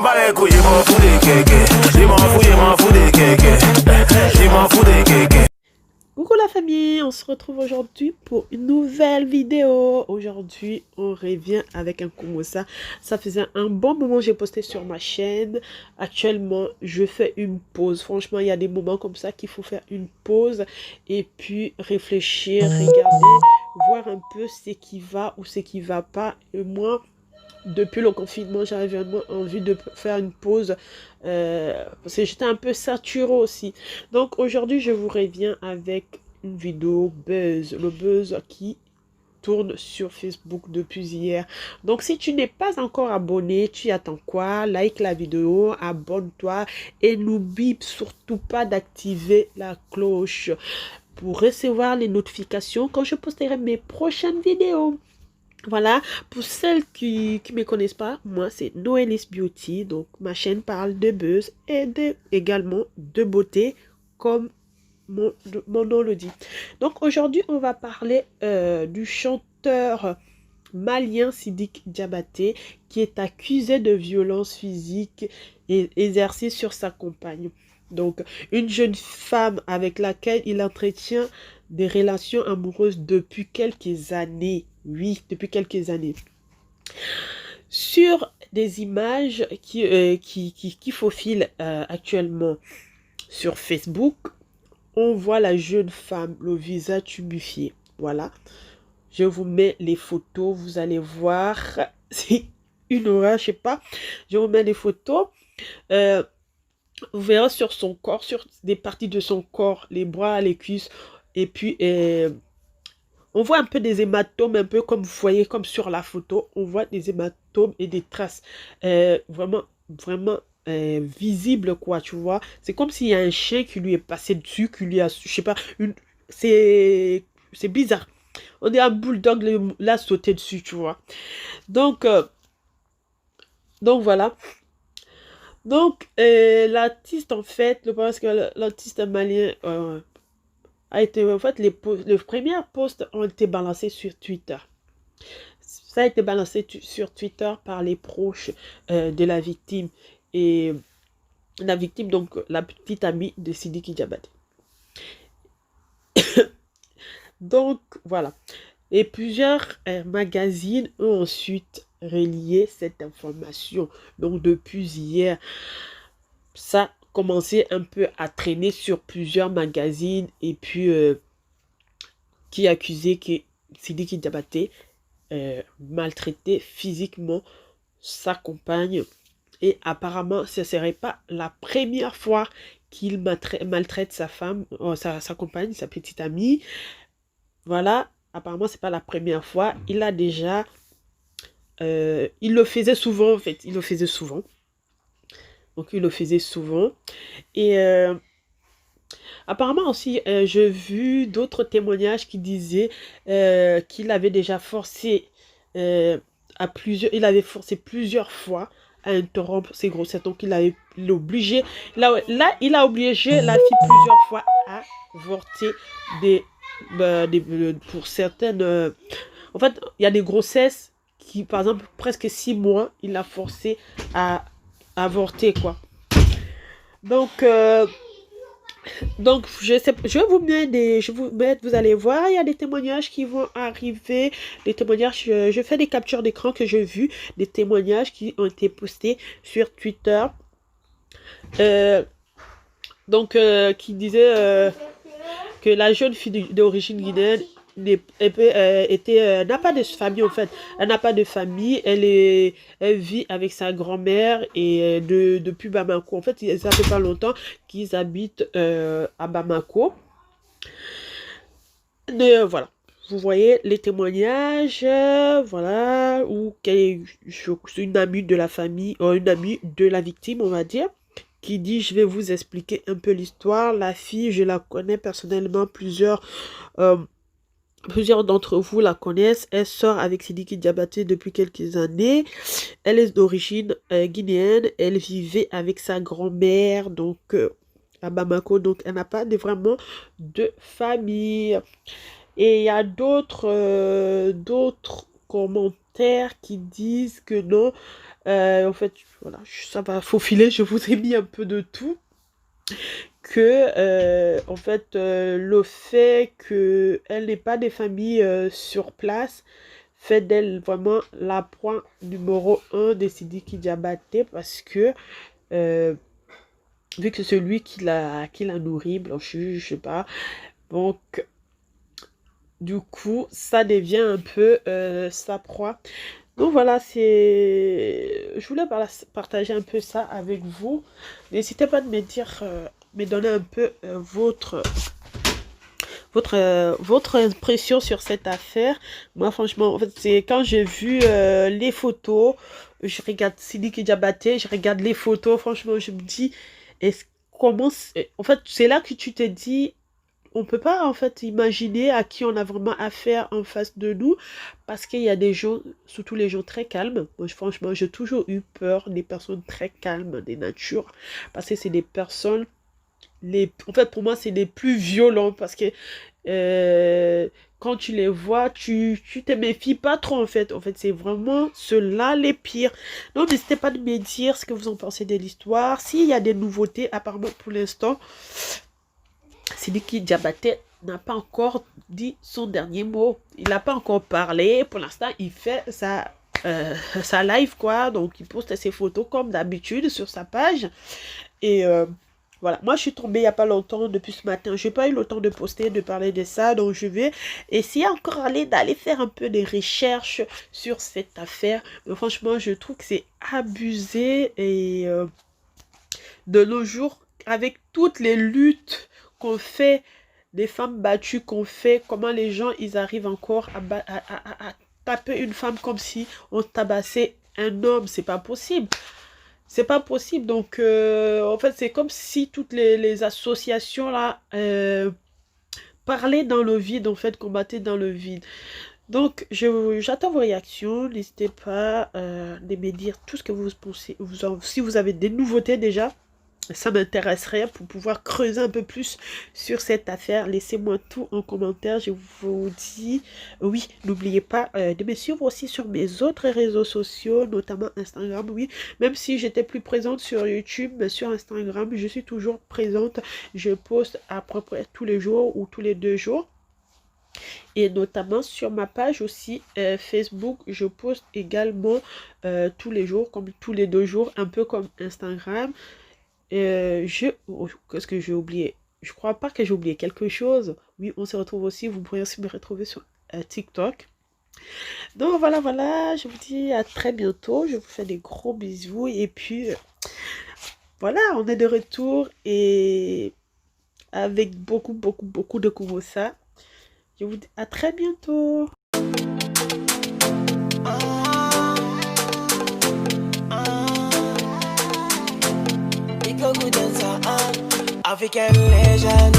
bats les couilles, je m'en fous des kékés. Je m'en fous des kékés. Je m'en fous des kékés. Coucou la famille, on se retrouve aujourd'hui pour une nouvelle vidéo. Aujourd'hui, on revient avec un Congo ça. Ça faisait un bon moment que j'ai posté sur ma chaîne. Actuellement, je fais une pause. Franchement, il y a des moments comme ça qu'il faut faire une pause et puis réfléchir, regarder, voir un peu ce qui va ou ce qui va pas. Et moi, depuis le confinement, j'avais vraiment envie de faire une pause parce que j'étais un peu saturée aussi. Donc aujourd'hui, je vous reviens avec une vidéo buzz, le buzz qui tourne sur Facebook depuis hier. Donc si tu n'es pas encore abonné, tu attends quoi? Like la vidéo, abonne-toi et n'oublie surtout pas d'activer la cloche pour recevoir les notifications quand je posterai mes prochaines vidéos. Voilà, pour celles qui ne me connaissent pas, moi c'est Noelis Beauty, donc ma chaîne parle de buzz et également de beauté comme mon nom le dit. Donc aujourd'hui on va parler du chanteur malien Sidiki Diabaté qui est accusé de violence physique et exercée sur sa compagne. Donc une jeune femme avec laquelle il entretient des relations amoureuses depuis quelques années. Oui, depuis quelques années. Sur des images qui faufilent actuellement sur Facebook, on voit la jeune femme, le visage tubifié. Voilà. Je vous mets les photos, vous allez voir. C'est une horreur, je sais pas. Je vous mets les photos. Vous verrez sur son corps, sur des parties de son corps, les bras, les cuisses, et puis on voit un peu des hématomes, un peu comme vous voyez, comme sur la photo, on voit des hématomes et des traces vraiment, vraiment visibles, quoi, tu vois. C'est comme s'il y a un chien qui lui est passé dessus, qui lui a, je sais pas, c'est bizarre. On est un bulldog, l'a sauté dessus, tu vois. Donc voilà. Donc, l'artiste, en fait, je pense que l'artiste malien a été, en fait, les premiers posts ont été balancés sur Twitter. Ça a été balancé sur Twitter par les proches de la victime. Et la victime, donc, la petite amie de Sidiki Diabaté. Donc, voilà. Et plusieurs magazines ont ensuite relié cette information. Donc, depuis hier, ça a commencé un peu à traîner sur plusieurs magazines et puis qui accusait que Sidiki Diabaté maltraitait physiquement sa compagne. Et apparemment, ce ne serait pas la première fois qu'il maltraite sa femme, sa compagne, sa petite amie. Voilà, apparemment, c'est pas la première fois. Il a déjà... il le faisait souvent, en fait. Il le faisait souvent. Donc, il le faisait souvent. Et apparemment aussi, j'ai vu d'autres témoignages qui disaient qu'il avait déjà forcé il avait forcé plusieurs fois à interrompre ses grossesses. Donc, il a obligé, là, il a obligé la fille plusieurs fois à avorter pour certaines... en fait, il y a des grossesses qui, par exemple, presque 6 mois, il a forcé à avorter, quoi. Donc, je vais vous mettre, vous allez voir, il y a des témoignages qui vont arriver, des témoignages, je fais des captures d'écran que j'ai vues, des témoignages qui ont été postés sur Twitter, qui disaient que la jeune fille d'origine guinéenne n'a pas de famille en fait. Elle n'a pas de famille. Elle vit avec sa grand-mère et depuis Bamako. En fait, ça fait pas longtemps qu'ils habitent à Bamako. Voilà. Vous voyez les témoignages, voilà, ou c'est une amie de la famille, une amie de la victime, on va dire, qui dit, je vais vous expliquer un peu l'histoire. La fille, je la connais personnellement, plusieurs d'entre vous la connaissent. Elle sort avec Sidiki Diabaté depuis quelques années. Elle est d'origine guinéenne. Elle vivait avec sa grand-mère, donc à Bamako. Donc, elle n'a pas vraiment de famille. Et il y a d'autres commentaires qui disent que non, En fait, voilà, ça va faufiler, je vous ai mis un peu de tout. Que, en fait, le fait qu'elle n'ait pas des familles sur place fait d'elle vraiment la proie numéro 1 des Sidiki Diabaté parce que vu que c'est lui qui la nourrit, blanchi, je sais pas. Donc, du coup, ça devient un peu sa proie. Donc voilà, je voulais partager un peu ça avec vous. N'hésitez pas de me dire, me donner un peu votre impression sur cette affaire. Moi, franchement, en fait, c'est quand j'ai vu les photos, je regarde Sidiki Diabaté, je regarde les photos, franchement, je me dis, est-ce, en fait, c'est là que tu te dis, on peut pas en fait imaginer à qui on a vraiment affaire en face de nous parce qu'il y a des gens, surtout les gens très calmes. Moi, franchement, j'ai toujours eu peur des personnes très calmes, des natures, parce que c'est des personnes en fait, pour moi, c'est les plus violents parce que quand tu les vois, tu te méfies pas trop en fait. En fait, c'est vraiment ceux-là les pires. Donc, n'hésitez pas de me dire ce que vous en pensez de l'histoire. S'il y a des nouveautés, apparemment pour l'instant, Sidiki Diabaté n'a pas encore dit son dernier mot. Il n'a pas encore parlé. Pour l'instant, il fait sa live, quoi. Donc, il poste ses photos comme d'habitude sur sa page. Et voilà, moi je suis tombée il n'y a pas longtemps, depuis ce matin. Je n'ai pas eu le temps de poster, de parler de ça. Donc, je vais essayer encore d'aller faire un peu des recherches sur cette affaire. Mais franchement, je trouve que c'est abusé. Et de nos jours, avec toutes les luttes qu'on fait, des femmes battues qu'on fait, comment les gens, ils arrivent encore à taper une femme comme si on tabassait un homme. C'est pas possible. C'est pas possible. Donc, en fait, c'est comme si toutes les associations, là, parlaient dans le vide, en fait, combattaient dans le vide. Donc, j'attends vos réactions. N'hésitez pas de me dire tout ce que vous pensez. Si vous avez des nouveautés déjà, ça m'intéresserait pour pouvoir creuser un peu plus sur cette affaire. Laissez-moi tout en commentaire. Je vous dis, oui, n'oubliez pas de me suivre aussi sur mes autres réseaux sociaux, notamment Instagram. Oui, même si j'étais plus présente sur YouTube, mais sur Instagram, je suis toujours présente. Je poste à peu près tous les jours ou tous les 2 jours. Et notamment sur ma page aussi Facebook, je poste également tous les jours, comme tous les 2 jours, un peu comme Instagram. Qu'est-ce que j'ai oublié? Je crois pas que j'ai oublié quelque chose. Oui, on se retrouve aussi. Vous pourrez aussi me retrouver sur TikTok. Donc voilà. Je vous dis à très bientôt. Je vous fais des gros bisous. Et puis, voilà, on est de retour. Et avec beaucoup de Kumosa. Je vous dis à très bientôt. African legend.